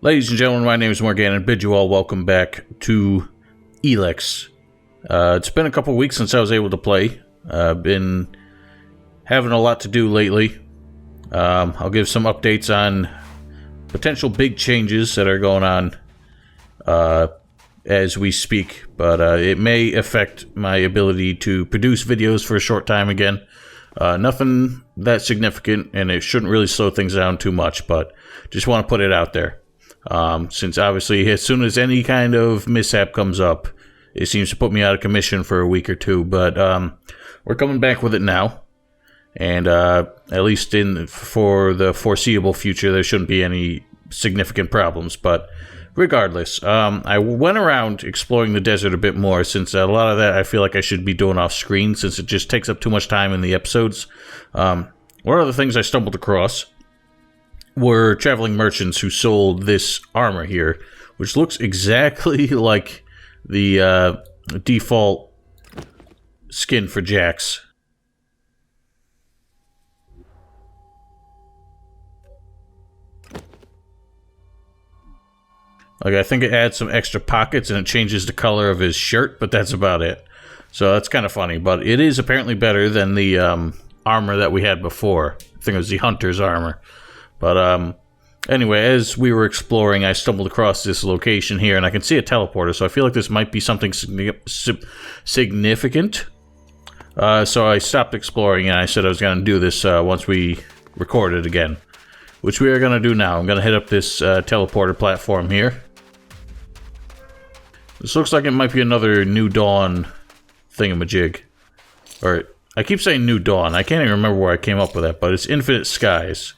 Ladies and gentlemen, my name is Morgan and bid you all welcome back to Elex. It's been a couple weeks since I was able to play. I've been having a lot to do lately. I'll give some updates on potential big changes that are going on as we speak, but it may affect my ability to produce videos for a short time again. Nothing that significant, and it shouldn't really slow things down too much, but just want to put it out there. Since obviously as soon as any kind of mishap comes up, it seems to put me out of commission for a week or two, but we're coming back with it now, and at least for the foreseeable future there shouldn't be any significant problems. But regardless, I went around exploring the desert a bit more, since a lot of that I feel like I should be doing off screen since it just takes up too much time in the episodes. One of the things I stumbled across were traveling merchants who sold this armor here, which looks exactly like the default skin for Jax. Like, I think it adds some extra pockets and it changes the color of his shirt, but that's about it. So that's kind of funny, but it is apparently better than the armor that we had before. I think it was the hunter's armor. But anyway, as we were exploring, I stumbled across this location here, and I can see a teleporter, so I feel like this might be something significant. So I stopped exploring, and I said I was going to do this once we recorded again, which we are going to do now. I'm going to hit up this teleporter platform here. This looks like it might be another New Dawn thingamajig. Or, I keep saying New Dawn. I can't even remember where I came up with that, but it's Infinite Skies.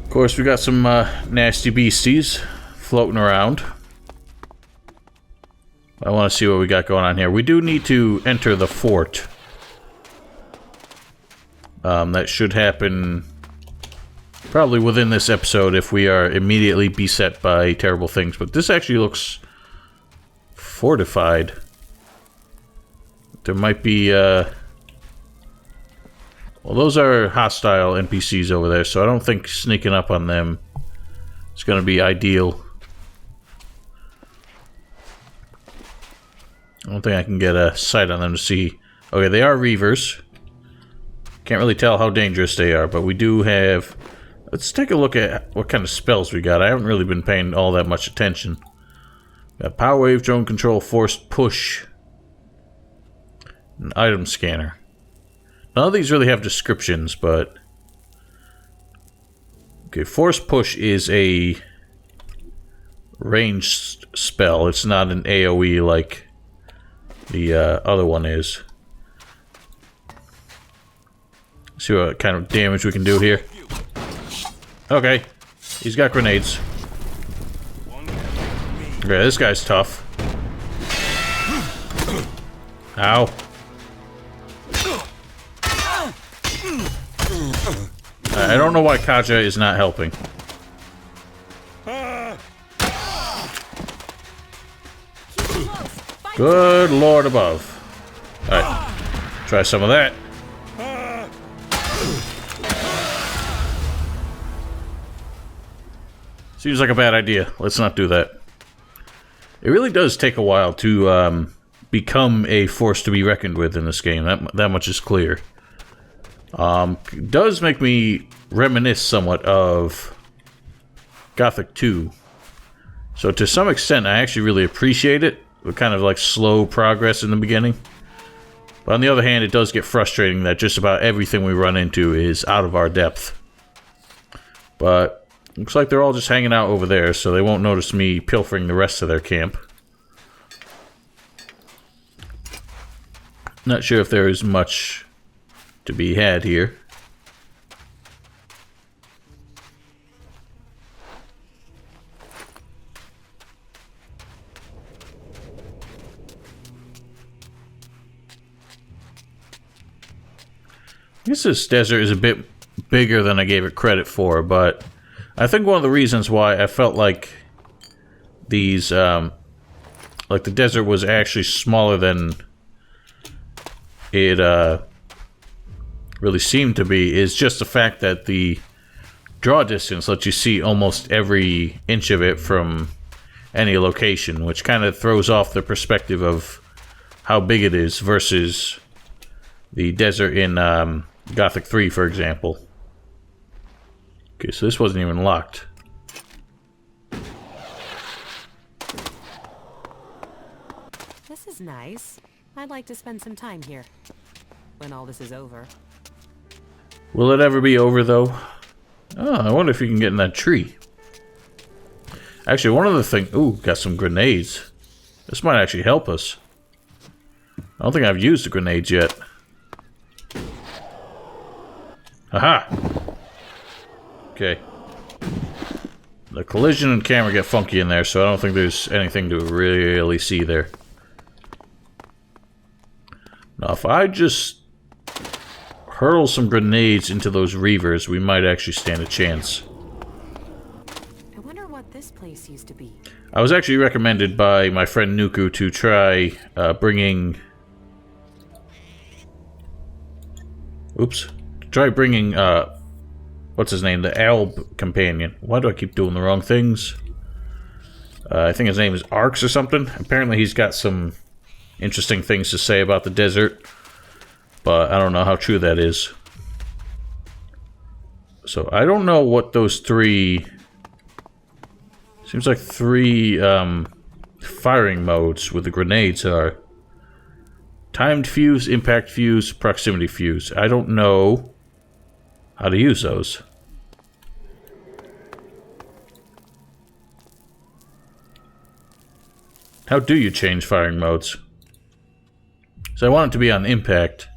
Of course, we got some nasty beasties floating around. I want to see what we got going on here. We do need to enter the fort. That should happen probably within this episode if we are immediately beset by terrible things. But this actually looks fortified. There might be... well, those are hostile NPCs over there, so I don't think sneaking up on them is going to be ideal. I don't think I can get a sight on them to see. Okay, they are Reavers. Can't really tell how dangerous they are, but we do have... Let's take a look at what kind of spells we got. I haven't really been paying all that much attention. Got Power Wave, Drone Control, Forced Push, an Item Scanner. None of these really have descriptions, but... Okay, Force Push is a ranged spell. It's not an AoE like the other one is. Let's see what kind of damage we can do here. Okay, he's got grenades. Okay, this guy's tough. Ow. I don't know why Kaja is not helping. Good lord above. Alright. Try some of that. Seems like a bad idea. Let's not do that. It really does take a while to become a force to be reckoned with in this game. That much is clear. It does make me reminisce somewhat of Gothic 2. So to some extent, I actually really appreciate it. The kind of like slow progress in the beginning. But on the other hand, it does get frustrating that just about everything we run into is out of our depth. But looks like they're all just hanging out over there, so they won't notice me pilfering the rest of their camp. Not sure if there is much to be had here. I guess this desert is a bit bigger than I gave it credit for, but I think one of the reasons why I felt like these, like the desert was actually smaller than it really seemed to be, is just the fact that the draw distance lets you see almost every inch of it from any location, which kind of throws off the perspective of how big it is versus the desert in Gothic 3, for example. Okay, so this wasn't even locked. This is nice. I'd like to spend some time here when all this is over. Will it ever be over, though? Oh, I wonder if you can get in that tree. Actually, one of the things... Ooh, got some grenades. This might actually help us. I don't think I've used the grenades yet. Aha! Okay. The collision and camera get funky in there, so I don't think there's anything to really see there. Now, if I just hurl some grenades into those reavers, we might actually stand a chance. I wonder what this place used to be. I was actually recommended by my friend Nuku to try bringing... Oops. Try bringing, what's his name? The Owl Companion. Why do I keep doing the wrong things? I think his name is Arx or something. Apparently he's got some interesting things to say about the desert, but I don't know how true that is. So I don't know what those three... Seems like three firing modes with the grenades are. Timed fuse, impact fuse, proximity fuse. I don't know how to use those. How do you change firing modes? So I want it to be on impact.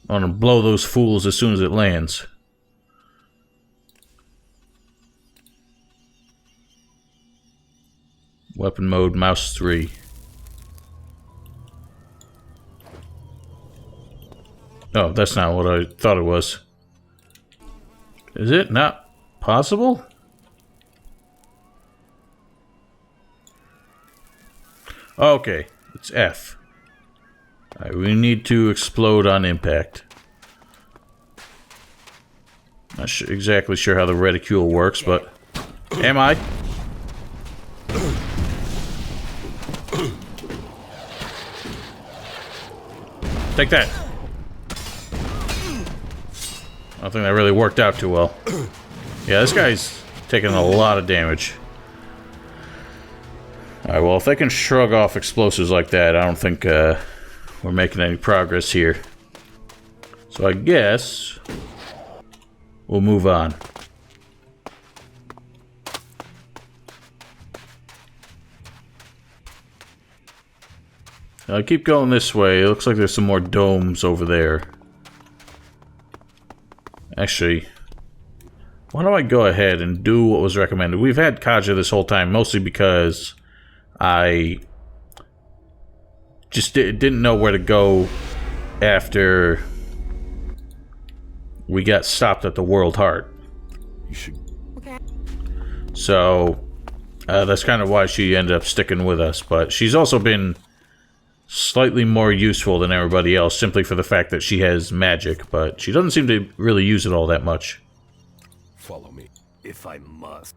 I want to blow those fools as soon as it lands. Weapon mode, mouse 3. Oh, that's not what I thought it was. Is it not possible? Okay, it's F. Alright, we need to explode on impact. Not exactly sure how the reticule works, but... Am I? Take that! I don't think that really worked out too well. Yeah, this guy's taking a lot of damage. Alright, well, if they can shrug off explosives like that, I don't think we're making any progress here. So I guess we'll move on. I keep going this way. It looks like there's some more domes over there. Actually, why don't I go ahead and do what was recommended? We've had Kaja this whole time, mostly because I just didn't know where to go after we got stopped at the World Heart. You should... Okay. So, that's kind of why she ended up sticking with us. But she's also been slightly more useful than everybody else, simply for the fact that she has magic, but she doesn't seem to really use it all that much. Follow me, if I must.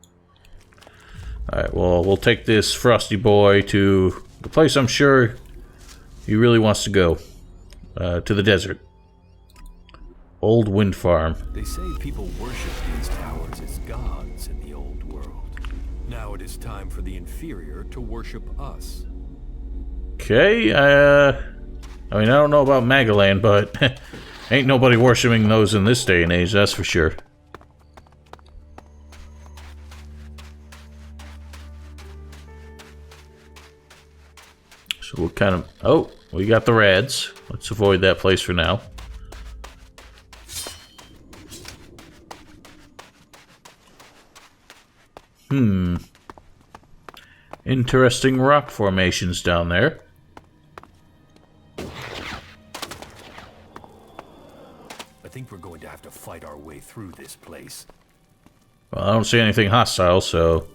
Alright, well, we'll take this frosty boy to the place I'm sure he really wants to go. To the desert. Old Wind Farm. They say people worship these towers as gods in the old world. Now it is time for the inferior to worship us. Okay, I mean, I don't know about Magaland, but ain't nobody worshiping those in this day and age, that's for sure. So we'll kind of... Oh, we got the rads. Let's avoid that place for now. Interesting rock formations down there. I think we're going to have to fight our way through this place. Well, I don't see anything hostile, so...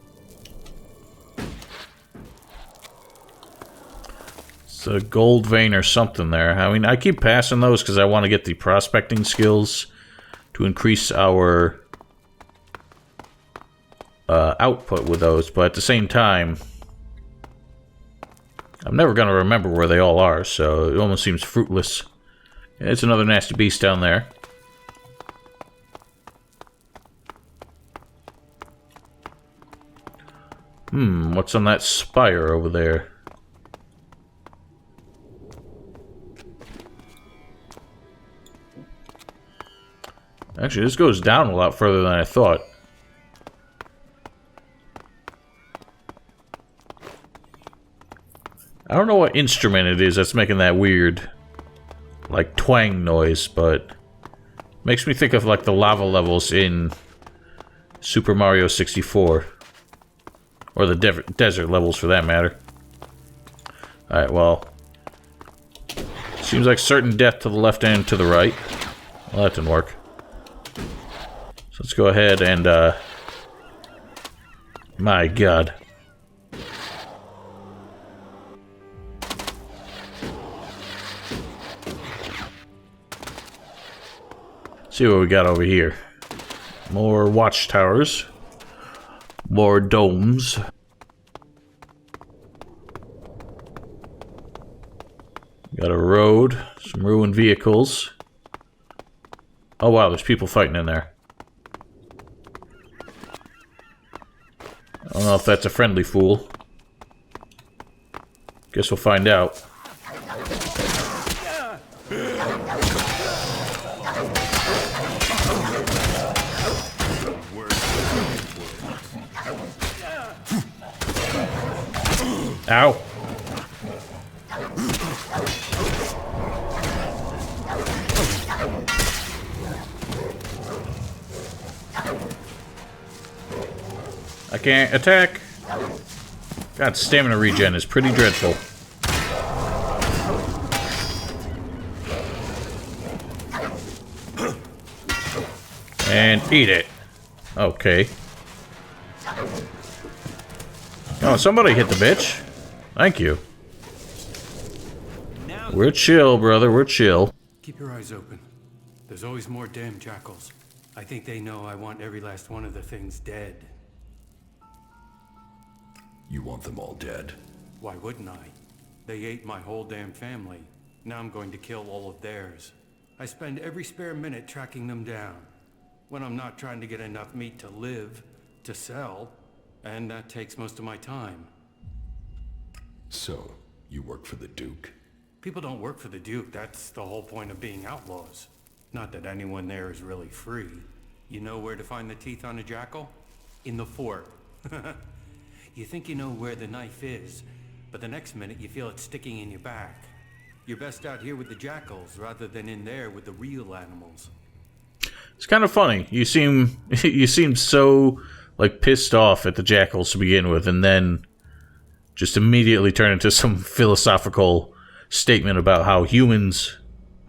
It's a gold vein or something there. I mean, I keep passing those because I want to get the prospecting skills to increase our output with those, but at the same time, I'm never going to remember where they all are, so it almost seems fruitless. Yeah, it's another nasty beast down there. What's on that spire over there? Actually, this goes down a lot further than I thought. I don't know what instrument it is that's making that weird, like, twang noise, but makes me think of, like, the lava levels in Super Mario 64. Or the desert levels, for that matter. Alright, well. Seems like certain death to the left and to the right. Well, that didn't work. So let's go ahead and, my god. See what we got over here. More watchtowers. More domes. Got a road. Some ruined vehicles. Oh wow, there's people fighting in there. I don't know if that's a friendly fool. Guess we'll find out. Ow. I can't attack. God, stamina regen is pretty dreadful. And eat it. Okay. Oh, somebody hit the bitch. Thank you. We're chill, brother. We're chill. Keep your eyes open. There's always more damn jackals. I think they know I want every last one of the things dead. You want them all dead? Why wouldn't I? They ate my whole damn family. Now I'm going to kill all of theirs. I spend every spare minute tracking them down. When I'm not trying to get enough meat to live, to sell, and that takes most of my time. So, you work for the Duke? People don't work for the Duke. That's the whole point of being outlaws. Not that anyone there is really free. You know where to find the teeth on a jackal? In the fort. You think you know where the knife is, but the next minute you feel it sticking in your back. You're best out here with the jackals rather than in there with the real animals. It's kind of funny. You seem so, like, pissed off at the jackals to begin with, and then just immediately turn into some philosophical statement about how humans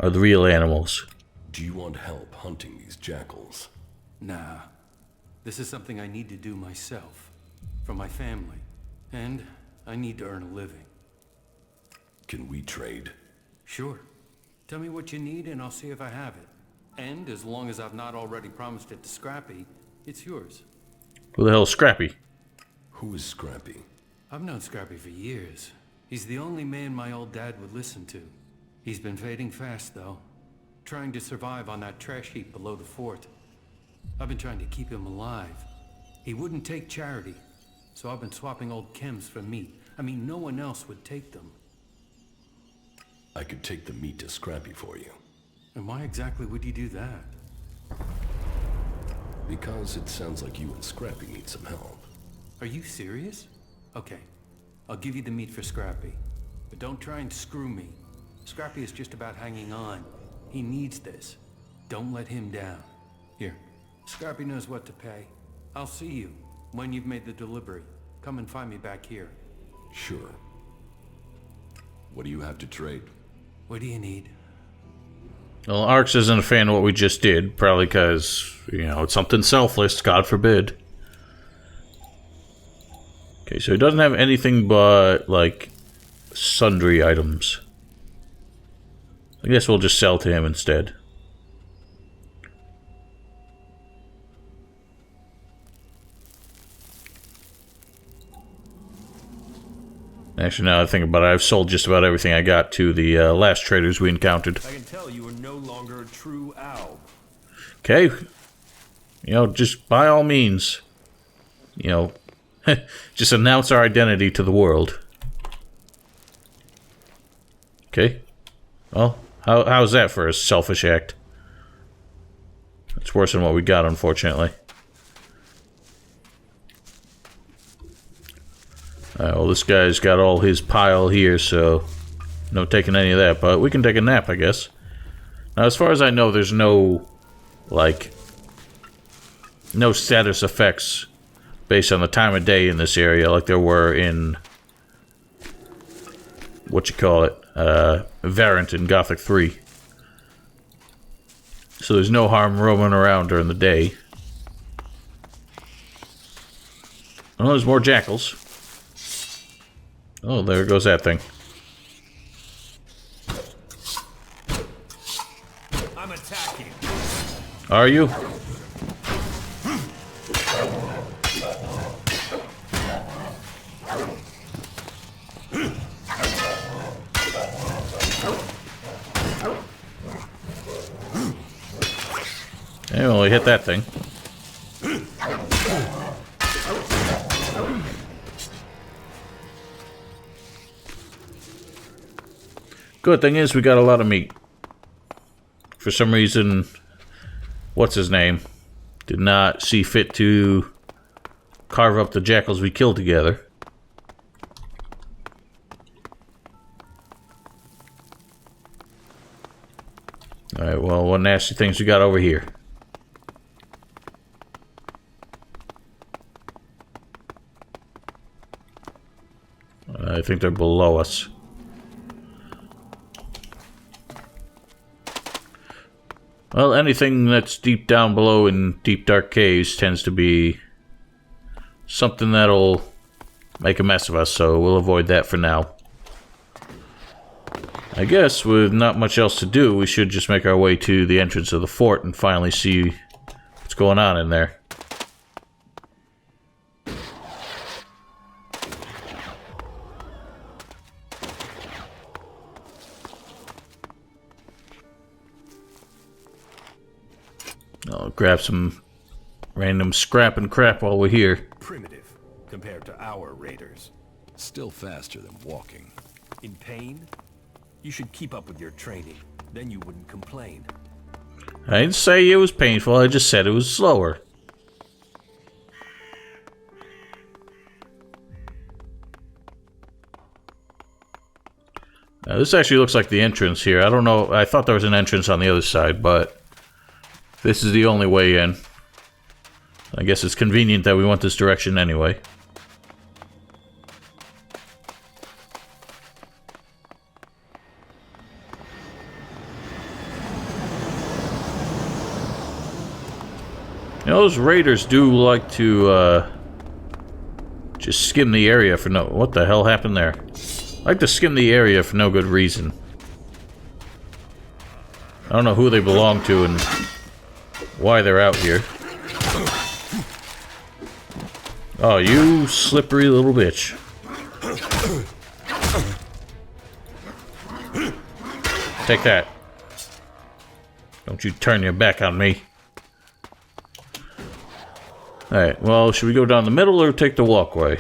are the real animals. Do you want help hunting these jackals? Nah. This is something I need to do myself. For my family. And I need to earn a living. Can we trade? Sure. Tell me what you need and I'll see if I have it. And as long as I've not already promised it to Scrappy, it's yours. Who the hell is Scrappy? Who is Scrappy? I've known Scrappy for years. He's the only man my old dad would listen to. He's been fading fast, though. Trying to survive on that trash heap below the fort. I've been trying to keep him alive. He wouldn't take charity, so I've been swapping old chems for meat. I mean, no one else would take them. I could take the meat to Scrappy for you. And why exactly would you do that? Because it sounds like you and Scrappy need some help. Are you serious? Okay, I'll give you the meat for Scrappy. But don't try and screw me. Scrappy is just about hanging on. He needs this. Don't let him down. Here, Scrappy knows what to pay. I'll see you when you've made the delivery. Come and find me back here. Sure. What do you have to trade? What do you need? Well, Arx isn't a fan of what we just did, probably because, you know, it's something selfless, God forbid. Okay, so he doesn't have anything but, like, sundry items. I guess we'll just sell to him instead. Actually, now that I think about it, I've sold just about everything I got to the last traders we encountered. I can tell you are no longer a true owl. Okay. You know, just by all means, you know, just announce our identity to the world. Okay. Well, how's that for a selfish act? It's worse than what we got, unfortunately. Alright, well, this guy's got all his pile here, so no taking any of that, but we can take a nap, I guess. Now, as far as I know, there's no, like, no status effects based on the time of day in this area like there were in, Variant in Gothic 3. So there's no harm roaming around during the day. Oh, there's more jackals. Oh, there goes that thing. I'm attacking. Are you? Hey, well, we hit that thing. Good thing is we got a lot of meat. For some reason, what's his name did not see fit to carve up the jackals we killed together. Alright, well, what nasty things we got over here? I think they're below us. Well, anything that's deep down below in deep dark caves tends to be something that'll make a mess of us, so we'll avoid that for now. I guess with not much else to do, we should just make our way to the entrance of the fort and finally see what's going on in there. I'll grab some random scrap and crap while we're here. Primitive compared to our raiders. Still faster than walking. In pain? You should keep up with your training. Then you wouldn't complain. I didn't say it was painful, I just said it was slower. Now, this actually looks like the entrance here. I don't know, I thought there was an entrance on the other side, but this is the only way in. I guess it's convenient that we went this direction anyway. You know, those raiders do like to, just skim the area for no... What the hell happened there? Like to skim the area for no good reason. I don't know who they belong to and why they're out here. Oh, you slippery little bitch. Take that. Don't you turn your back on me. Alright, well, should we go down the middle or take the walkway?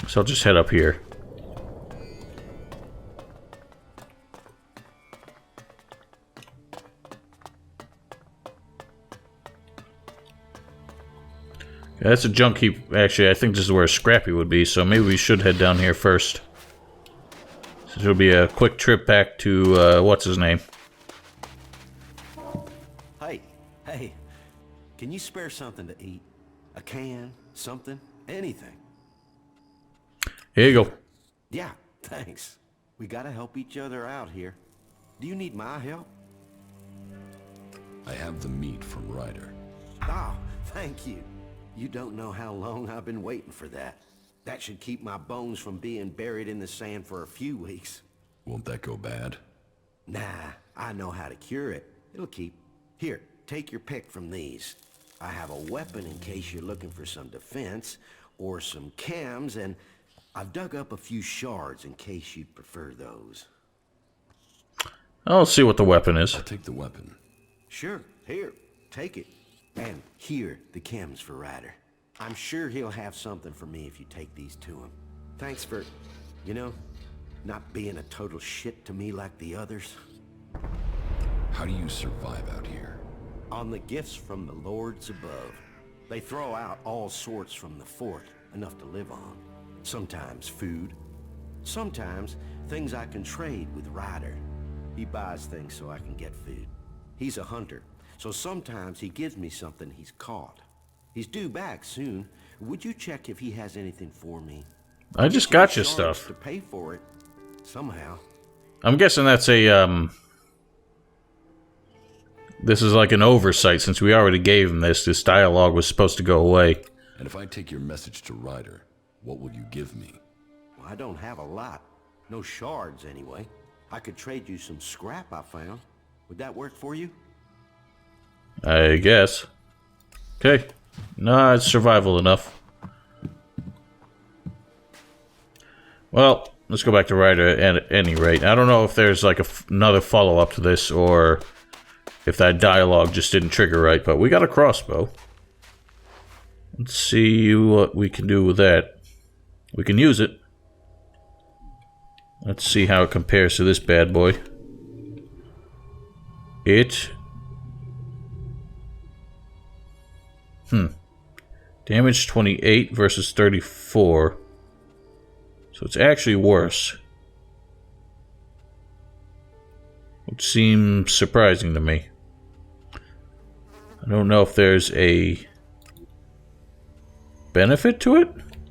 So I'll just head up here. Yeah, that's a junk heap. Actually, I think this is where Scrappy would be, so maybe we should head down here first. So it'll be a quick trip back to, what's his name? Hey, can you spare something to eat? A can, something, anything? Here you go. Yeah, thanks. We gotta help each other out here. Do you need my help? I have the meat from Ryder. Oh, thank you. You don't know how long I've been waiting for that. That should keep my bones from being buried in the sand for a few weeks. Won't that go bad? Nah, I know how to cure it. It'll keep. Here, take your pick from these. I have a weapon in case you're looking for some defense, or some cams, and I've dug up a few shards in case you'd prefer those. I'll see what the weapon is. I'll take the weapon. Sure, here, take it. And here, the chems for Ryder. I'm sure he'll have something for me if you take these to him. Thanks for, you know, not being a total shit to me like the others. How do you survive out here? On the gifts from the lords above. They throw out all sorts from the fort, enough to live on. Sometimes food. Sometimes things I can trade with Ryder. He buys things so I can get food. He's a hunter, so sometimes he gives me something he's caught. He's due back soon. Would you check if he has anything for me? I just got your stuff. To pay for it, somehow. I'm guessing that's a, this is like an oversight since we already gave him this. This dialogue was supposed to go away. And if I take your message to Ryder, what will you give me? Well, I don't have a lot. No shards, anyway. I could trade you some scrap I found. Would that work for you? I guess. Okay. Nah, it's survival enough. Well, let's go back to Ryder at any rate. I don't know if there's like another follow-up to this or if that dialogue just didn't trigger right, but we got a crossbow. Let's see what we can do with that. We can use it. Let's see how it compares to this bad boy. Damage 28 versus 34. So it's actually worse. Which seems surprising to me. I don't know if there's a benefit to it.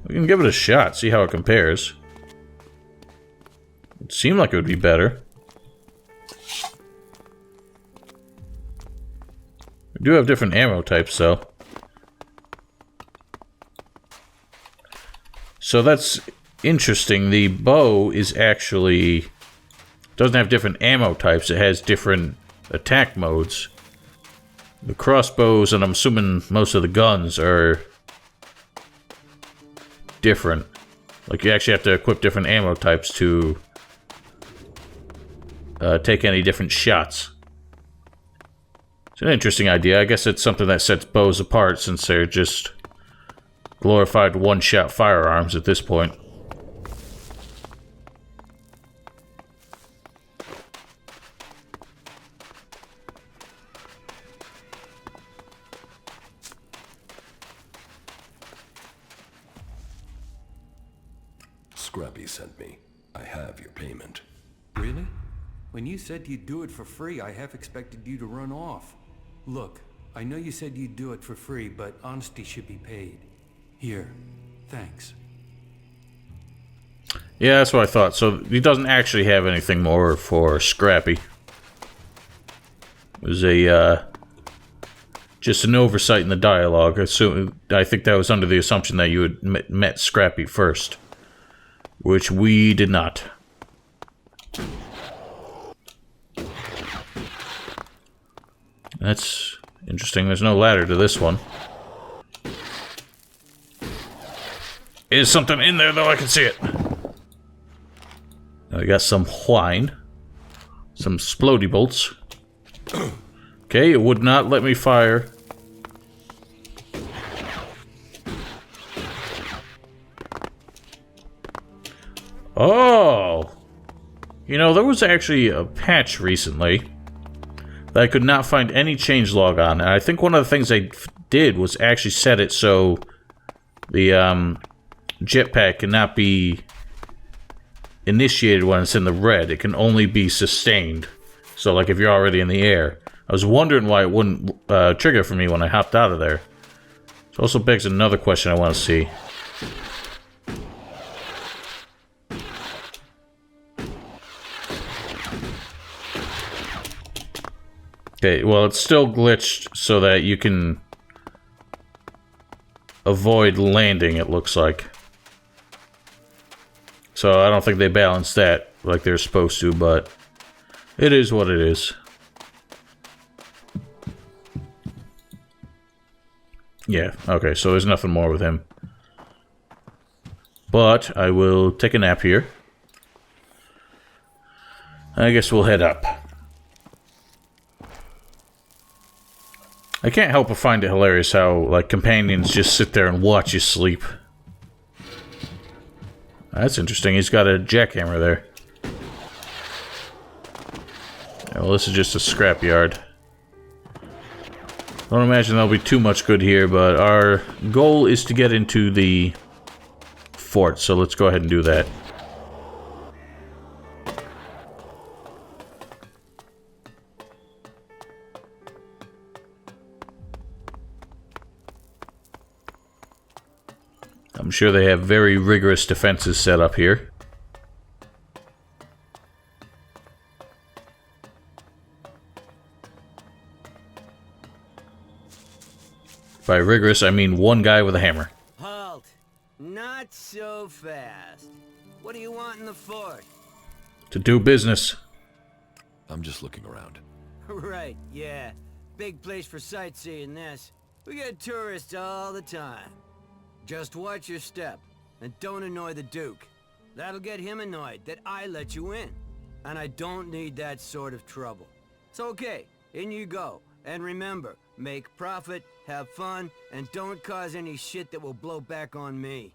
We can give it a shot, see how it compares. It seemed like it would be better. We do have different ammo types, though. So that's interesting. The bow is actually doesn't have different ammo types. It has different attack modes. The crossbows, and I'm assuming most of the guns, are different. Like, you actually have to equip different ammo types to take any different shots. It's an interesting idea. I guess it's something that sets bows apart since they're just glorified one-shot firearms at this point. Scrappy sent me. I have your payment. Really? When you said you'd do it for free, I half expected you to run off. Look, I know you said you'd do it for free, but honesty should be paid. Here, thanks. Yeah, that's what I thought. So he doesn't actually have anything more for Scrappy. It was a just an oversight in the dialogue. I think that was under the assumption that you had met Scrappy first, which we did not. That's interesting. There's no ladder to this one. Is something in there, though? I can see it. Now we got some wine. Some splody bolts. Okay, it would not let me fire. Oh! You know, there was actually a patch recently that I could not find any changelog on. And I think one of the things they did was actually set it so the jetpack cannot be initiated when it's in the red. It can only be sustained. So, like, if you're already in the air. I was wondering why it wouldn't trigger for me when I hopped out of there. It also begs another question I want to see. Okay, well, it's still glitched so that you can avoid landing, it looks like. So I don't think they balanced that like they're supposed to, but it is what it is. Yeah, okay, so there's nothing more with him. But I will take a nap here. I guess we'll head up. I can't help but find it hilarious how, like, companions just sit there and watch you sleep. That's interesting. He's got a jackhammer there. Yeah, well, this is just a scrapyard. I don't imagine there'll be too much good here, but our goal is to get into the fort, so let's go ahead and do that. I'm sure they have very rigorous defenses set up here. By rigorous, I mean one guy with a hammer. Halt! Not so fast. What do you want in the fort? To do business. I'm just looking around. Right, yeah. Big place for sightseeing, this. We get tourists all the time. Just watch your step, and don't annoy the Duke. That'll get him annoyed that I let you in. And I don't need that sort of trouble. So okay, in you go. And remember, make profit, have fun, and don't cause any shit that will blow back on me.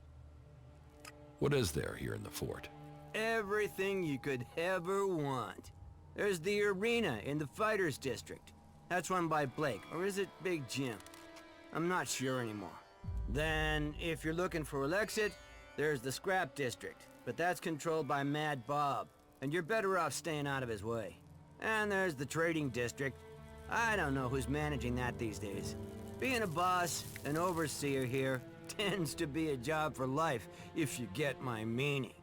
What is there here in the fort? Everything you could ever want. There's the arena in the Fighters District. That's run by Blake, or is it Big Jim? I'm not sure anymore. Then, if you're looking for Elexit, there's the Scrap District, but that's controlled by Mad Bob, and you're better off staying out of his way. And there's the Trading District. I don't know who's managing that these days. Being a boss, an overseer here, tends to be a job for life, if you get my meaning.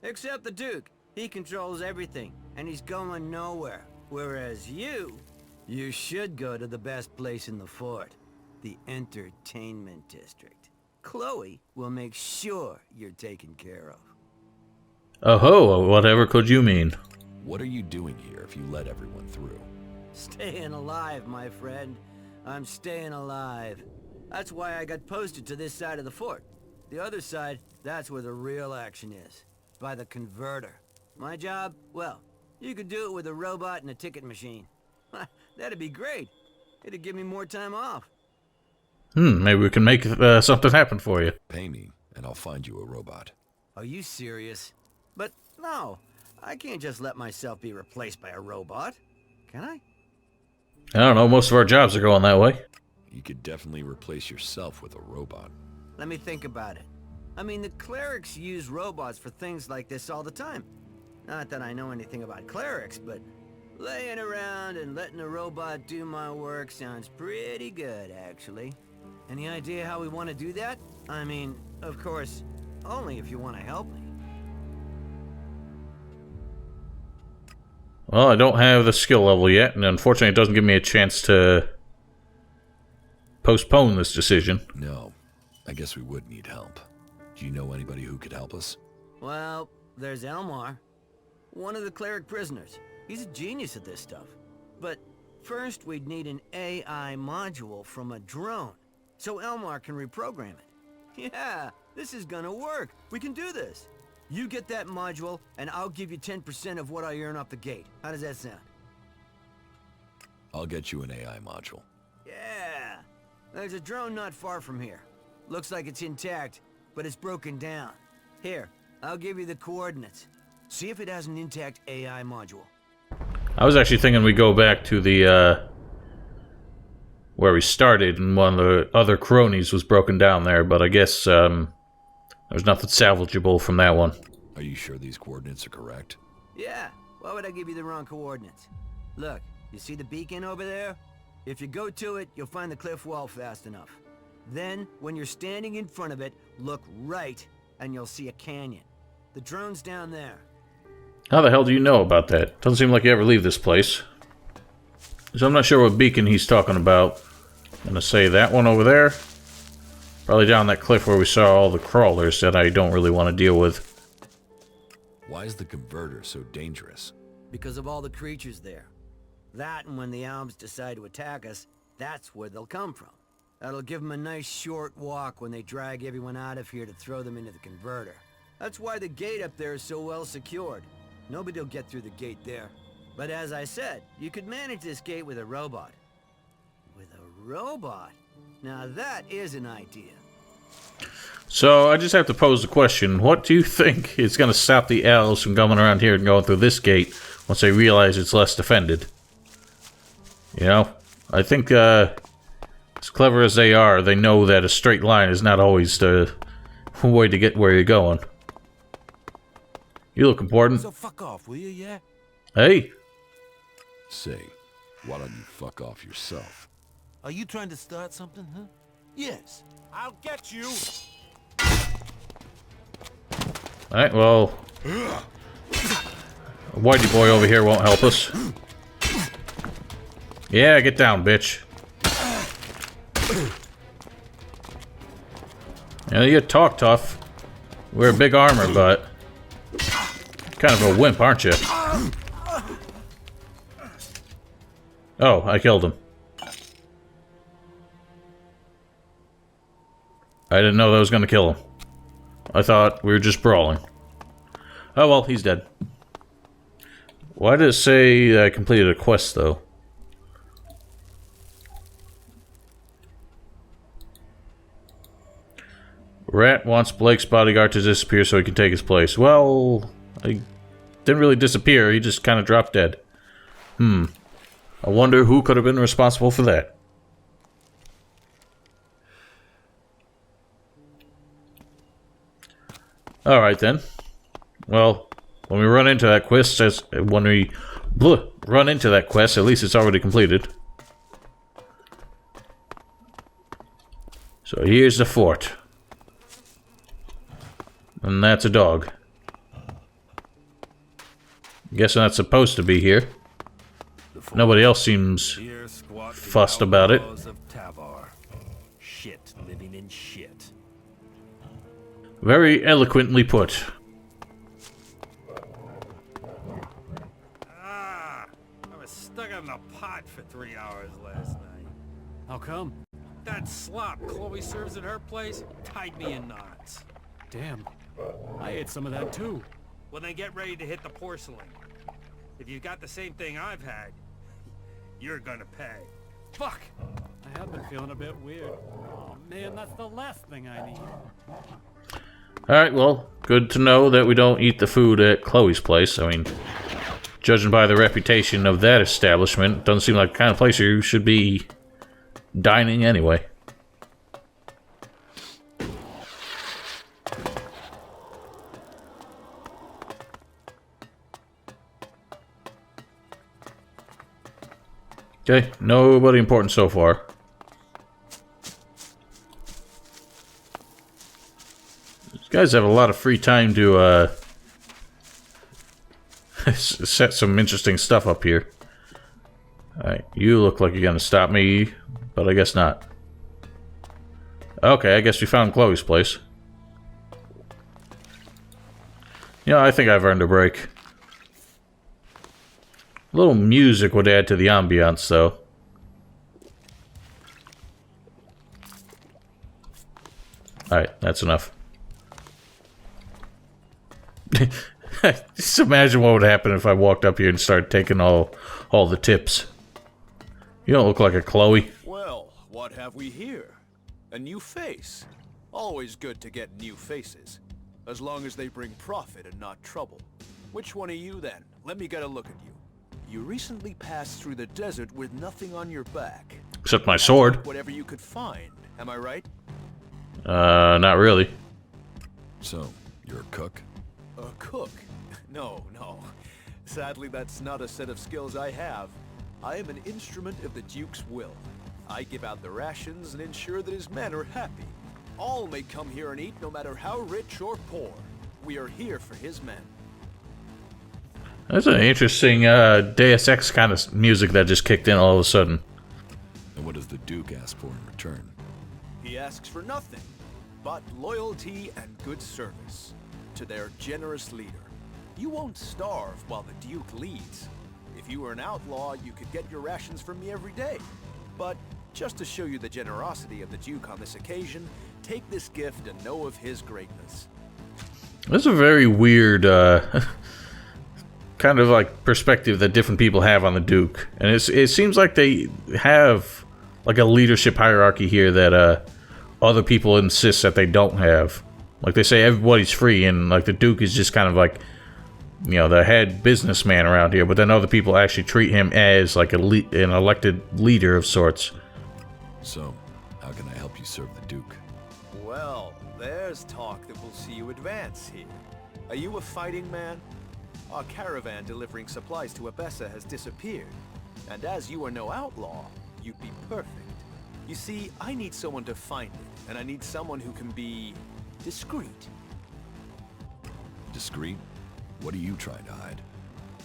Except the Duke. He controls everything, and he's going nowhere. Whereas you should go to the best place in the fort. The Entertainment District. Chloe will make sure you're taken care of. Oh-ho, whatever could you mean? What are you doing here if you let everyone through? Staying alive, my friend. I'm staying alive. That's why I got posted to this side of the fort. The other side, that's where the real action is. By the converter. My job? Well, you could do it with a robot and a ticket machine. That'd be great. It'd give me more time off. Maybe we can make something happen for you. Pay me, and I'll find you a robot. Are you serious? But no, I can't just let myself be replaced by a robot. Can I? I don't know, most of our jobs are going that way. You could definitely replace yourself with a robot. Let me think about it. I mean, the clerics use robots for things like this all the time. Not that I know anything about clerics, but laying around and letting a robot do my work sounds pretty good, actually. Any idea how we want to do that? I mean, of course, only if you want to help me. Well, I don't have the skill level yet, and unfortunately it doesn't give me a chance to postpone this decision. No, I guess we would need help. Do you know anybody who could help us? Well, there's Elmar. One of the cleric prisoners. He's a genius at this stuff. But first we'd need an AI module from a drone, so Elmar can reprogram it. Yeah, this is gonna work. We can do this. You get that module, and I'll give you 10% of what I earn off the gate. How does that sound? I'll get you an AI module. Yeah. There's a drone not far from here. Looks like it's intact, but it's broken down. Here, I'll give you the coordinates. See if it has an intact AI module. I was actually thinking we go back to the, where we started, and one of the other cronies was broken down there, but I guess, there's nothing salvageable from that one. Are you sure these coordinates are correct? Yeah, why would I give you the wrong coordinates? Look, you see the beacon over there? If you go to it, you'll find the cliff wall fast enough. Then, when you're standing in front of it, look right, and you'll see a canyon. The drone's down there. How the hell do you know about that? Doesn't seem like you ever leave this place. So I'm not sure what beacon he's talking about. I'm gonna say that one over there. Probably down that cliff where we saw all the crawlers that I don't really want to deal with. Why is the converter so dangerous? Because of all the creatures there. That, and when the Alms decide to attack us, that's where they'll come from. That'll give them a nice short walk when they drag everyone out of here to throw them into the converter. That's why the gate up there is so well secured. Nobody'll get through the gate there. But as I said, you could manage this gate with a robot. With a robot? Now that is an idea. So I just have to pose the question, what do you think is going to stop the elves from coming around here and going through this gate once they realize it's less defended? You know, I think as clever as they are, they know that a straight line is not always the way to get where you're going. You look important. So fuck off, will you, yeah? Hey! Say, why don't you fuck off yourself? Are you trying to start something, huh? Yes. I'll get you! Alright, well... a whitey boy over here won't help us. Yeah, get down, bitch. Yeah, you talk tough. Wear big armor, but... kind of a wimp, aren't you? Oh, I killed him. I didn't know that was gonna kill him. I thought we were just brawling. Oh well, he's dead. Why did it say I completed a quest, though? Rat wants Blake's bodyguard to disappear so he can take his place. Well, I didn't really disappear, he just kind of dropped dead. I wonder who could have been responsible for that. Alright then. Well, when we run into that quest, at least it's already completed. So here's the fort. And that's a dog. Guessing that's supposed to be here. Nobody else seems fussed about it. Shit, living in shit. Very eloquently put. I was stuck in the pot for 3 hours last night. How come? That slop Chloe serves at her place tied me in knots. Damn. I ate some of that too. Well, then get ready to hit the porcelain. If you've got the same thing I've had, you're gonna pay. Fuck! I have been feeling a bit weird. Oh man, that's the last thing I need. Alright, well, good to know that we don't eat the food at Chloe's place. I mean, judging by the reputation of that establishment, doesn't seem like the kind of place you should be dining anyway. Okay, nobody important so far. These guys have a lot of free time to set some interesting stuff up here. Alright, you look like you're gonna stop me, but I guess not. Okay, I guess we found Chloe's place. Yeah, I think I've earned a break. A little music would add to the ambiance, though. Alright, that's enough. Just imagine what would happen if I walked up here and started taking all the tips. You don't look like a Chloe. Well, what have we here? A new face. Always good to get new faces. As long as they bring profit and not trouble. Which one are you then? Let me get a look at you. You recently passed through the desert with nothing on your back. Except my sword. Whatever you could find. Am I right? Not really. So, you're a cook? A cook? No. Sadly, that's not a set of skills I have. I am an instrument of the Duke's will. I give out the rations and ensure that his men are happy. All may come here and eat, no matter how rich or poor. We are here for his men. That's an interesting Deus Ex kind of music that just kicked in all of a sudden. And what does the Duke ask for in return? He asks for nothing, but loyalty and good service to their generous leader. You won't starve while the Duke leads. If you were an outlaw, you could get your rations from me every day. But just to show you the generosity of the Duke on this occasion, take this gift and know of his greatness. That's a very weird, kind of like perspective that different people have on the Duke. And it seems like they have like a leadership hierarchy here that other people insist that they don't have. Like they say everybody's free, and like the Duke is just kind of like, you know, the head businessman around here, but then other people actually treat him as like an elected leader of sorts. So, how can I help you serve the Duke? Well, there's talk that we'll see you advance here. Are you a fighting man? Our caravan delivering supplies to Abessa has disappeared. And as you are no outlaw, you'd be perfect. You see, I need someone to find it, and I need someone who can be discreet. Discreet? What are you trying to hide?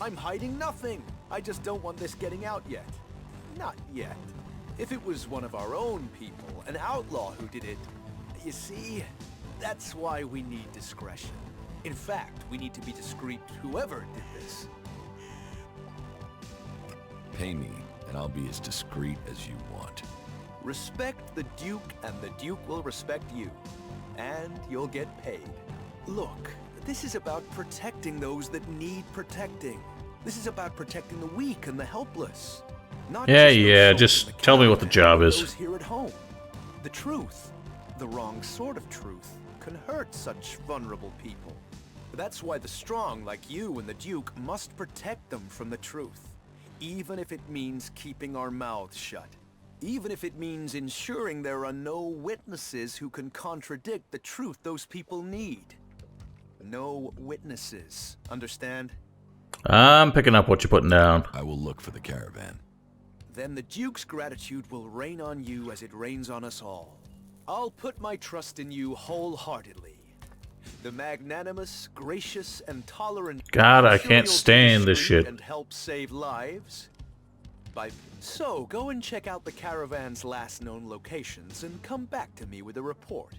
I'm hiding nothing. I just don't want this getting out yet. Not yet. If it was one of our own people, an outlaw who did it, you see, that's why we need discretion. In fact, we need to be discreet whoever did this. Pay me, and I'll be as discreet as you want. Respect the Duke, and the Duke will respect you. And you'll get paid. Look, this is about protecting those that need protecting. This is about protecting the weak and the helpless. Not just tell me what the job is. Those here at home. The truth, the wrong sort of truth, can hurt such vulnerable people. That's why the strong, like you and the Duke, must protect them from the truth. Even if it means keeping our mouths shut. Even if it means ensuring there are no witnesses who can contradict the truth those people need. No witnesses, understand? I'm picking up what you're putting down. I will look for the caravan. Then the Duke's gratitude will rain on you as it rains on us all. I'll put my trust in you wholeheartedly. The magnanimous, gracious, and tolerant... God, I can't stand this shit. ...and help save lives. So, go and check out the caravan's last known locations and come back to me with a report.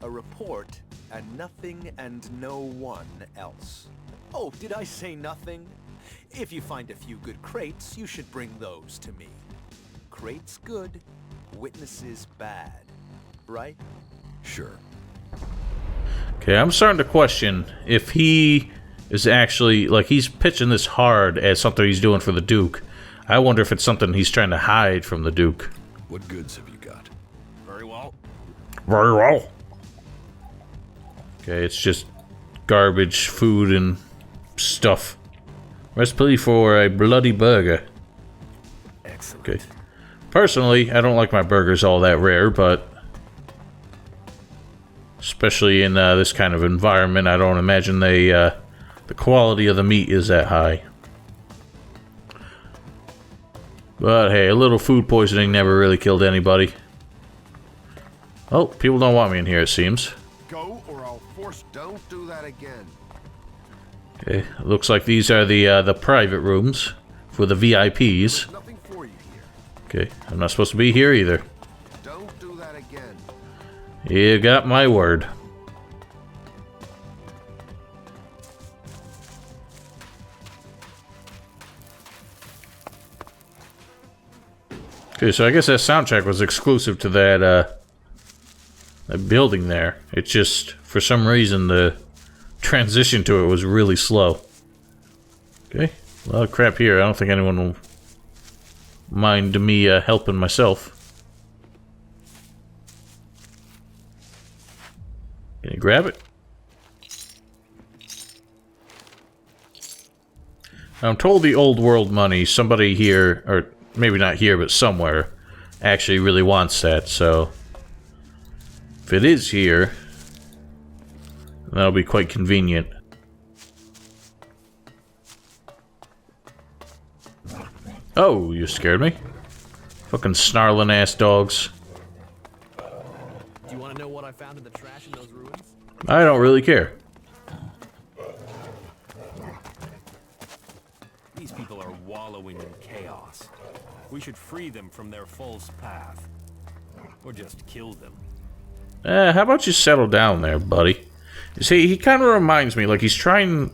A report, and nothing and no one else. Oh, did I say nothing? If you find a few good crates, you should bring those to me. Crates good, witnesses bad. Right? Sure. Okay, I'm starting to question if he is actually, like, he's pitching this hard as something he's doing for the Duke. I wonder if it's something he's trying to hide from the Duke. What goods have you got? Very well. Very well. Okay, it's just garbage, food, and stuff. Recipe for a bloody burger. Excellent. Okay. Personally, I don't like my burgers all that rare, but... especially in this kind of environment, I don't imagine the quality of the meat is that high. But hey, a little food poisoning never really killed anybody. Oh, people don't want me in here, it seems. Go or I'll force. Don't do that again. Okay, looks like these are the private rooms for the VIPs. There's nothing for you here. Okay, I'm not supposed to be here either. Don't do that again. You got my word. Okay, so I guess that soundtrack was exclusive to that building there. It's just, for some reason, the transition to it was really slow. Okay, a lot of crap here. I don't think anyone will mind me helping myself. Can you grab it? I'm told the old world money, somebody here, or maybe not here, but somewhere, actually really wants that, so if it is here, that'll be quite convenient. Oh, you scared me. Fucking snarling ass dogs. Do you want to know what I found in the trash in those ruins? I don't really care. These people are wallowing in chaos. We should free them from their false path. Or just kill them. How about you settle down there, buddy? You see, he kind of reminds me, like he's trying...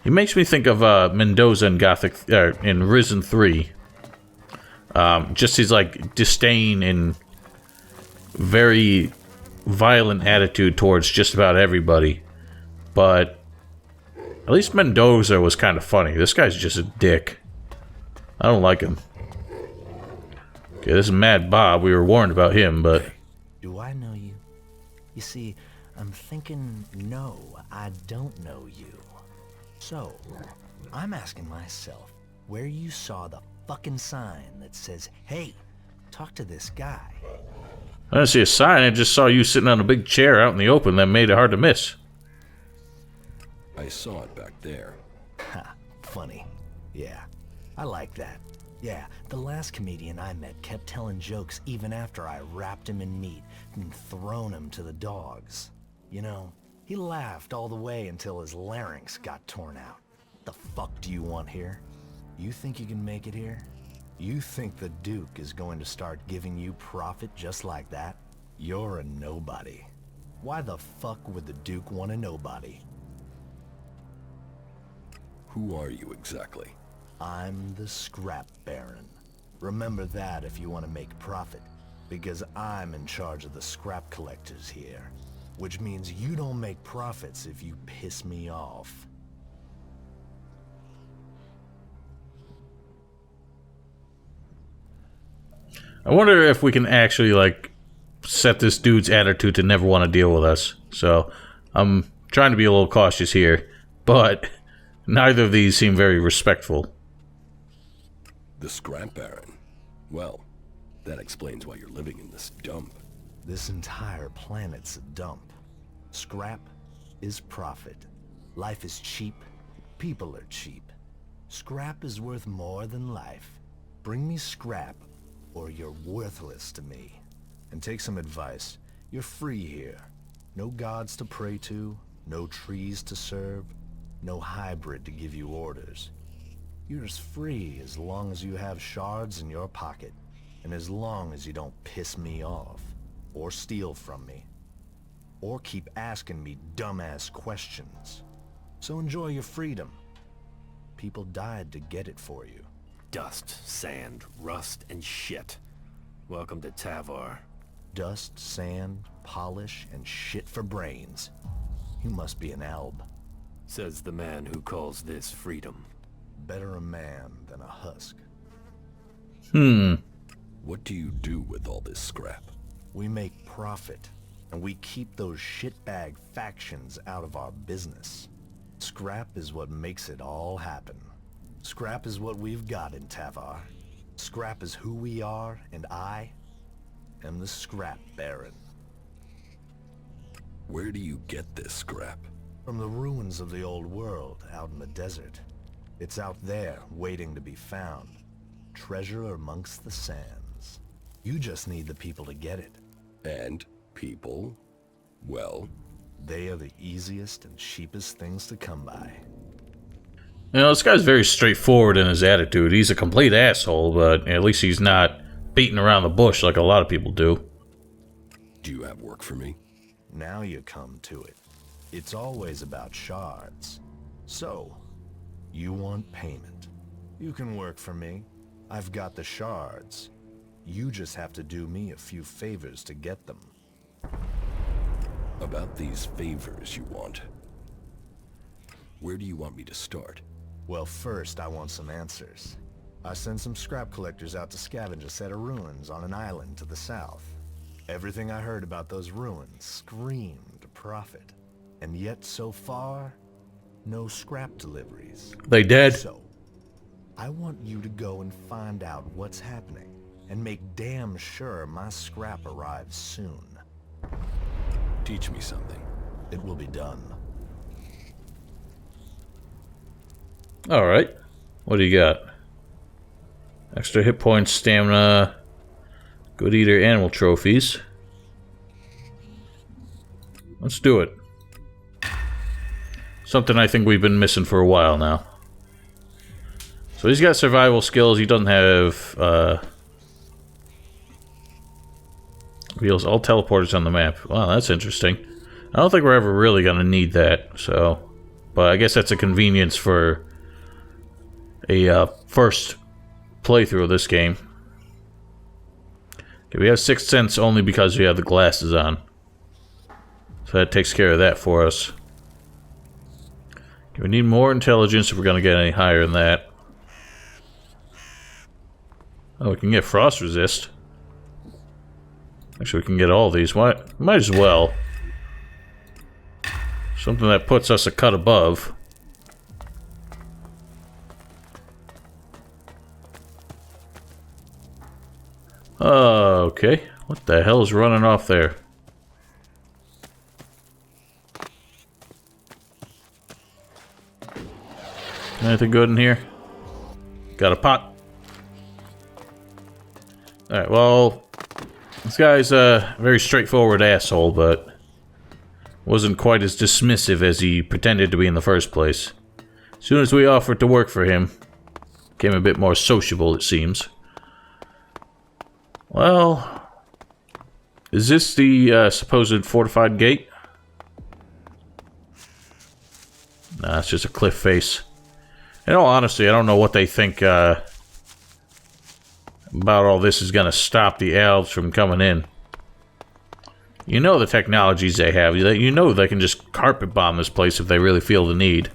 He makes me think of Mendoza in Gothic, in Risen 3. Just his, like, disdain and very violent attitude towards just about everybody. But at least Mendoza was kind of funny. This guy's just a dick. I don't like him. Okay, this is Mad Bob. We were warned about him, but... Do I know you? You see, I'm thinking, no, I don't know you. So, I'm asking myself where you saw the fucking sign that says, hey, talk to this guy. I didn't see a sign. I just saw you sitting on a big chair out in the open that made it hard to miss. I saw it back there. Ha, funny. Yeah, I like that. Yeah, the last comedian I met kept telling jokes even after I wrapped him in meat and thrown him to the dogs. You know, he laughed all the way until his larynx got torn out. The fuck do you want here? You think you can make it here? You think the Duke is going to start giving you profit just like that? You're a nobody. Why the fuck would the Duke want a nobody? Who are you exactly? I'm the Scrap Baron. Remember that if you want to make profit, because I'm in charge of the scrap collectors here, which means you don't make profits if you piss me off. I wonder if we can actually, like, set this dude's attitude to never want to deal with us. So, I'm trying to be a little cautious here, but neither of these seem very respectful. The Scrap Baron? Well, that explains why you're living in this dump. This entire planet's a dump. Scrap is profit. Life is cheap. People are cheap. Scrap is worth more than life. Bring me scrap, or you're worthless to me. And take some advice. You're free here. No gods to pray to, no trees to serve, no hybrid to give you orders. You're as free as long as you have shards in your pocket, and as long as you don't piss me off, or steal from me, or keep asking me dumbass questions. So enjoy your freedom. People died to get it for you. Dust, sand, rust, and shit. Welcome to Tavar. Dust, sand, polish, and shit for brains. You must be an alb. Says the man who calls this freedom. Better a man than a husk. What do you do with all this scrap? We make profit, and we keep those shitbag factions out of our business. Scrap is what makes it all happen. Scrap is what we've got in Tavar. Scrap is who we are, and I am the Scrap Baron. Where do you get this scrap? From the ruins of the old world out in the desert. It's out there, waiting to be found. Treasure amongst the sands. You just need the people to get it. And people? Well, they are the easiest and cheapest things to come by. You know, this guy's very straightforward in his attitude. He's a complete asshole, but at least he's not beating around the bush like a lot of people do. Do you have work for me? Now you come to it. It's always about shards. So, you want payment. You can work for me. I've got the shards. You just have to do me a few favors to get them. About these favors you want. Where do you want me to start? Well, first I want some answers. I sent some scrap collectors out to scavenge a set of ruins on an island to the south. Everything I heard about those ruins screamed profit. And yet, so far, no scrap deliveries. They dead. So, I want you to go and find out what's happening, and make damn sure my scrap arrives soon. Teach me something. It will be done. Alright. What do you got? Extra hit points, stamina, good eater, animal trophies. Let's do it. Something I think we've been missing for a while now. So he's got survival skills. He doesn't have reveals all teleporters on the map. Wow, that's interesting. I don't think we're ever really gonna need that. So, but I guess that's a convenience for a first playthrough of this game. Okay, we have Sixth Sense only because we have the glasses on. So that takes care of that for us. We need more intelligence if we're going to get any higher than that. Oh, we can get frost resist. Actually, we can get all these. Why? Might as well. Something that puts us a cut above. Okay. What the hell is running off there? Anything good in here? Got a pot. Alright, well, this guy's a very straightforward asshole, but wasn't quite as dismissive as he pretended to be in the first place. As soon as we offered to work for him, became a bit more sociable, it seems. Well, is this the supposed fortified gate? Nah, it's just a cliff face. In all honesty, I don't know what they think about all this is going to stop the elves from coming in. You know the technologies they have. You know they can just carpet bomb this place if they really feel the need.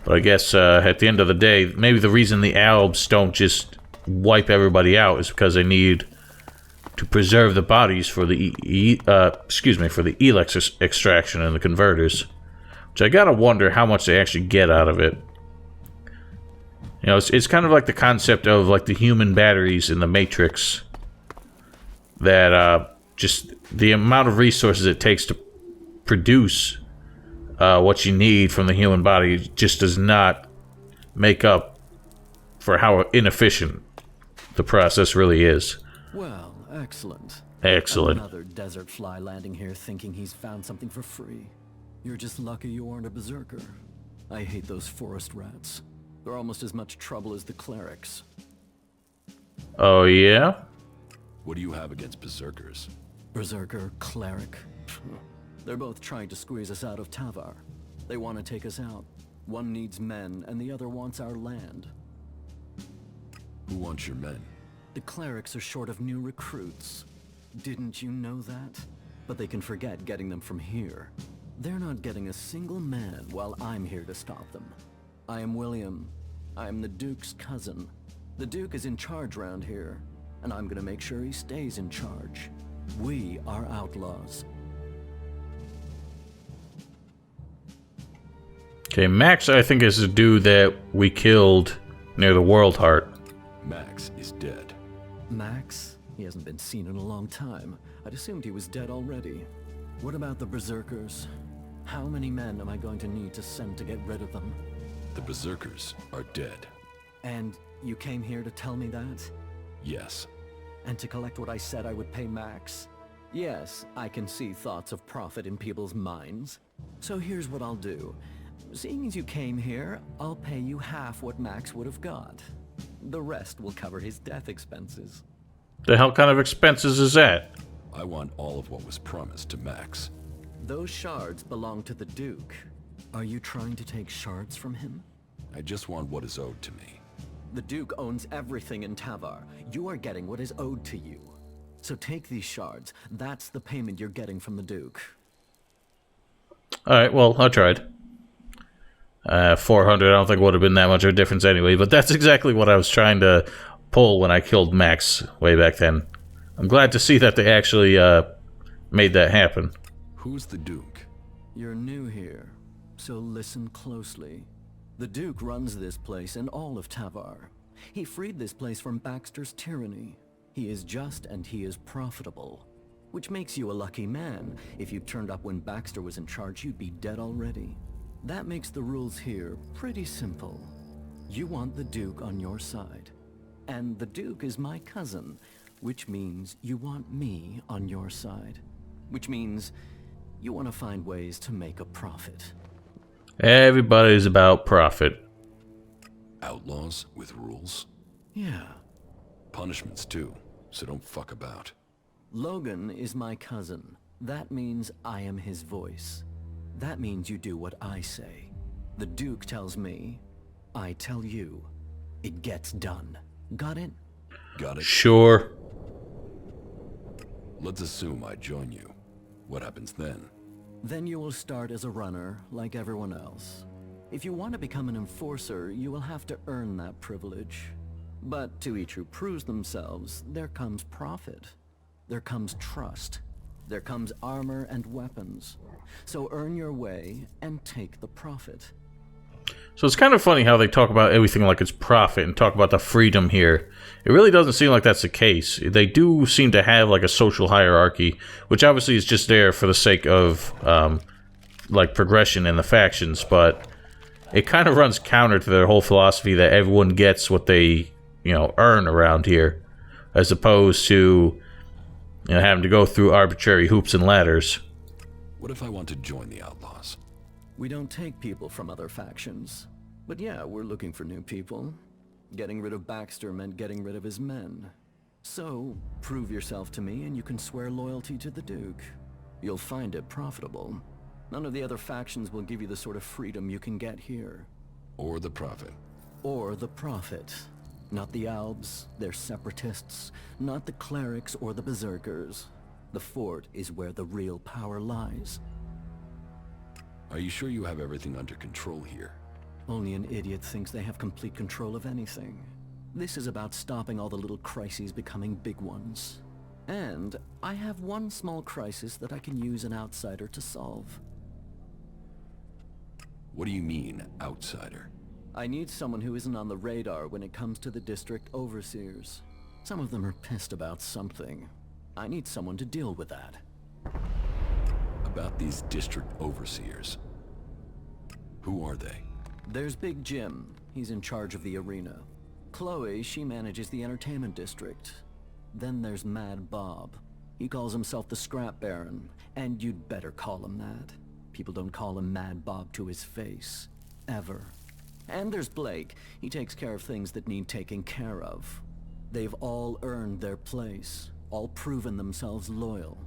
But I guess at the end of the day, maybe the reason the elves don't just wipe everybody out is because they need to preserve the bodies for the for the Elex extraction and the converters. Which I gotta wonder how much they actually get out of it. You know, it's kind of like the concept of like the human batteries in the Matrix. That just the amount of resources it takes to produce what you need from the human body just does not make up for how inefficient the process really is. Well, excellent. Excellent. Another desert fly landing here thinking he's found something for free. You're just lucky you aren't a berserker. I hate those forest rats. They're almost as much trouble as the clerics. Oh, yeah? What do you have against berserkers? Berserker, cleric. They're both trying to squeeze us out of Tavar. They want to take us out. One needs men, and the other wants our land. Who wants your men? The clerics are short of new recruits. Didn't you know that? But they can forget getting them from here. They're not getting a single man while I'm here to stop them. I am William. I am the Duke's cousin. The Duke is in charge around here, and I'm gonna make sure he stays in charge. We are outlaws. Okay, Max, I think, is the dude that we killed near the World Heart. Max is dead. Max? He hasn't been seen in a long time. I'd assumed he was dead already. What about the berserkers? How many men am I going to need to send to get rid of them? The berserkers are dead. And you came here to tell me that? Yes. And to collect what I said I would pay Max? Yes, I can see thoughts of profit in people's minds. So here's what I'll do. Seeing as you came here, I'll pay you half what Max would have got. The rest will cover his death expenses. The hell kind of expenses is that? I want all of what was promised to Max. Those shards belong to the Duke. Are you trying to take shards from him? I just want what is owed to me. The Duke owns everything in Tavar. You are getting what is owed to you. So take these shards. That's the payment you're getting from the Duke. Alright, well, I tried. 400, I don't think would have been that much of a difference anyway, but that's exactly what I was trying to pull when I killed Max way back then. I'm glad to see that they actually made that happen. Who's the Duke? You're new here, so listen closely. The Duke runs this place and all of Tavar. He freed this place from Baxter's tyranny. He is just and he is profitable. Which makes you a lucky man. If you turned up when Baxter was in charge, you'd be dead already. That makes the rules here pretty simple. You want the Duke on your side. And the Duke is my cousin, which means you want me on your side. Which means you want to find ways to make a profit. Everybody's about profit. Outlaws with rules? Yeah. Punishments too, so don't fuck about. Logan is my cousin. That means I am his voice. That means you do what I say. The Duke tells me, I tell you. It gets done. Got it? Got it. Sure. Let's assume I join you. What happens then? Then you will start as a runner, like everyone else. If you want to become an enforcer, you will have to earn that privilege. But to each who proves themselves, there comes profit. There comes trust. There comes armor and weapons. So earn your way and take the profit. So it's kind of funny how they talk about everything like it's profit and talk about the freedom here. It really doesn't seem like that's the case. They do seem to have like a social hierarchy, which obviously is just there for the sake of like progression in the factions, but it kind of runs counter to their whole philosophy that everyone gets what they, earn around here, as opposed to, having to go through arbitrary hoops and ladders. What if I want to join the Outlaws? We don't take people from other factions. But yeah, we're looking for new people. Getting rid of Baxter meant getting rid of his men. So, prove yourself to me and you can swear loyalty to the Duke. You'll find it profitable. None of the other factions will give you the sort of freedom you can get here. Or the profit. Or the profit. Not the Albs, they're separatists. Not the clerics or the berserkers. The fort is where the real power lies. Are you sure you have everything under control here? Only an idiot thinks they have complete control of anything. This is about stopping all the little crises becoming big ones. And I have one small crisis that I can use an outsider to solve. What do you mean, outsider? I need someone who isn't on the radar when it comes to the district overseers. Some of them are pissed about something. I need someone to deal with that. About these district overseers. Who are they? There's Big Jim. He's in charge of the arena. Chloe, she manages the entertainment district. Then there's Mad Bob. He calls himself the Scrap Baron, and you'd better call him that. People don't call him Mad Bob to his face. Ever. And there's Blake. He takes care of things that need taking care of. They've all earned their place, all proven themselves loyal.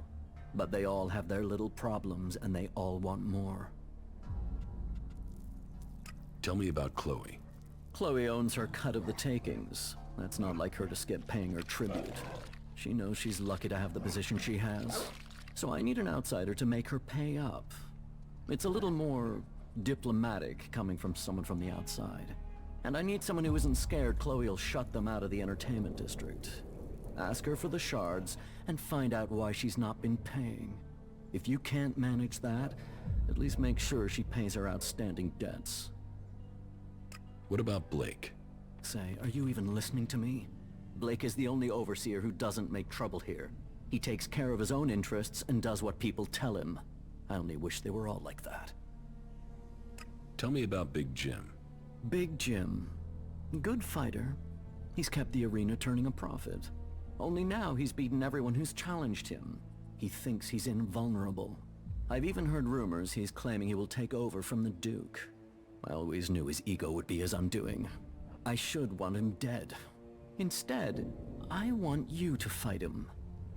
But they all have their little problems, and they all want more. Tell me about Chloe. Chloe owns her cut of the takings. That's not like her to skip paying her tribute. She knows she's lucky to have the position she has. So I need an outsider to make her pay up. It's a little more diplomatic coming from someone from the outside. And I need someone who isn't scared Chloe'll shut them out of the entertainment district. Ask her for the shards and find out why she's not been paying. If you can't manage that, at least make sure she pays her outstanding debts. What about Blake? Say, are you even listening to me? Blake is the only overseer who doesn't make trouble here. He takes care of his own interests and does what people tell him. I only wish they were all like that. Tell me about Big Jim. Big Jim. Good fighter. He's kept the arena turning a profit. Only now he's beaten everyone who's challenged him. He thinks he's invulnerable. I've even heard rumors he's claiming he will take over from the Duke. I always knew his ego would be his undoing. I should want him dead. Instead, I want you to fight him.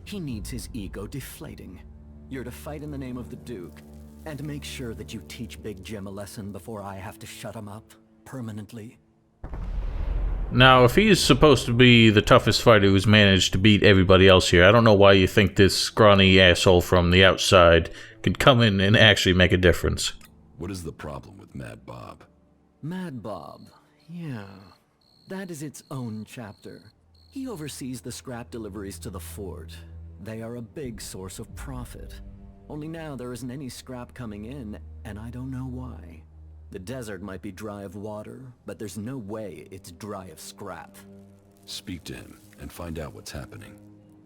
He needs his ego deflating. You're to fight in the name of the Duke, and make sure that you teach Big Jim a lesson before I have to shut him up permanently. Now, if he's supposed to be the toughest fighter who's managed to beat everybody else here, I don't know why you think this scrawny asshole from the outside could come in and actually make a difference. What is the problem with Mad Bob? Mad Bob, yeah. That is its own chapter. He oversees the scrap deliveries to the fort. They are a big source of profit. Only now there isn't any scrap coming in, and I don't know why. The desert might be dry of water, but there's no way it's dry of scrap. Speak to him and find out what's happening.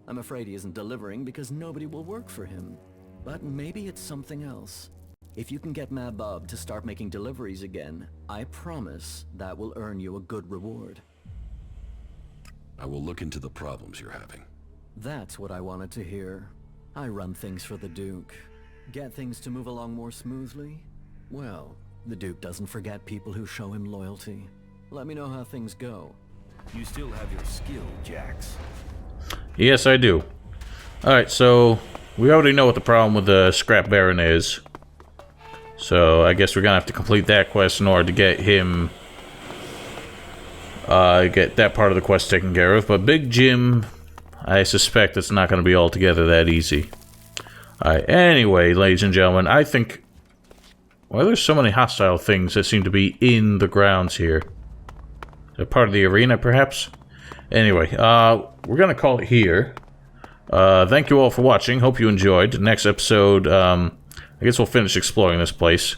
I'm afraid he isn't delivering because nobody will work for him. But maybe it's something else. If you can get Mad Bob to start making deliveries again, I promise that will earn you a good reward. I will look into the problems you're having. That's what I wanted to hear. I run things for the Duke. Get things to move along more smoothly? Well, the Duke doesn't forget people who show him loyalty. Let me know how things go. You still have your skill, Jax. Yes, I do. Alright, so we already know what the problem with the Scrap Baron is. So I guess we're gonna have to complete that quest in order to get him... get that part of the quest taken care of. But Big Jim, I suspect it's not gonna be altogether that easy. Alright, anyway, ladies and gentlemen, I think... Why are there so many hostile things that seem to be in the grounds here? They're part of the arena, perhaps? Anyway, we're gonna call it here. Thank you all for watching. Hope you enjoyed. Next episode, I guess we'll finish exploring this place.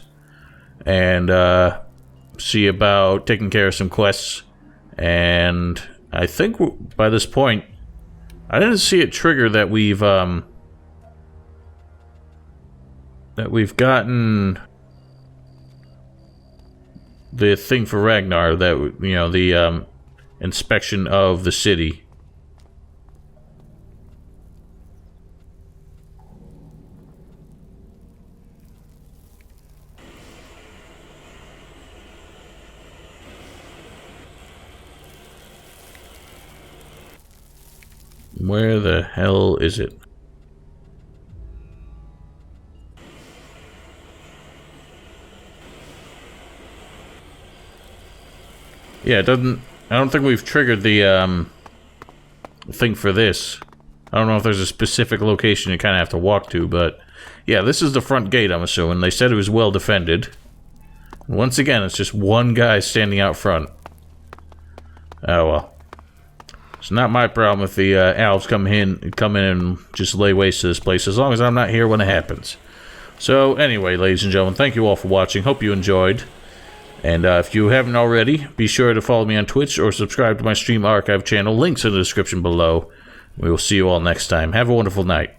And, see about taking care of some quests. And I think by this point, I didn't see it trigger that we've gotten the thing for Ragnar, that, you know, the inspection of the city. Where the hell is it? Yeah, it doesn't... I don't think we've triggered the, thing for this. I don't know if there's a specific location you kind of have to walk to, but... Yeah, this is the front gate, I'm assuming. They said it was well defended. Once again, it's just one guy standing out front. Oh, well. It's not my problem if the elves come in and just lay waste to this place, as long as I'm not here when it happens. So, anyway, ladies and gentlemen, thank you all for watching. Hope you enjoyed. And if you haven't already, be sure to follow me on Twitch or subscribe to my Stream Archive channel. Links in the description below. We will see you all next time. Have a wonderful night.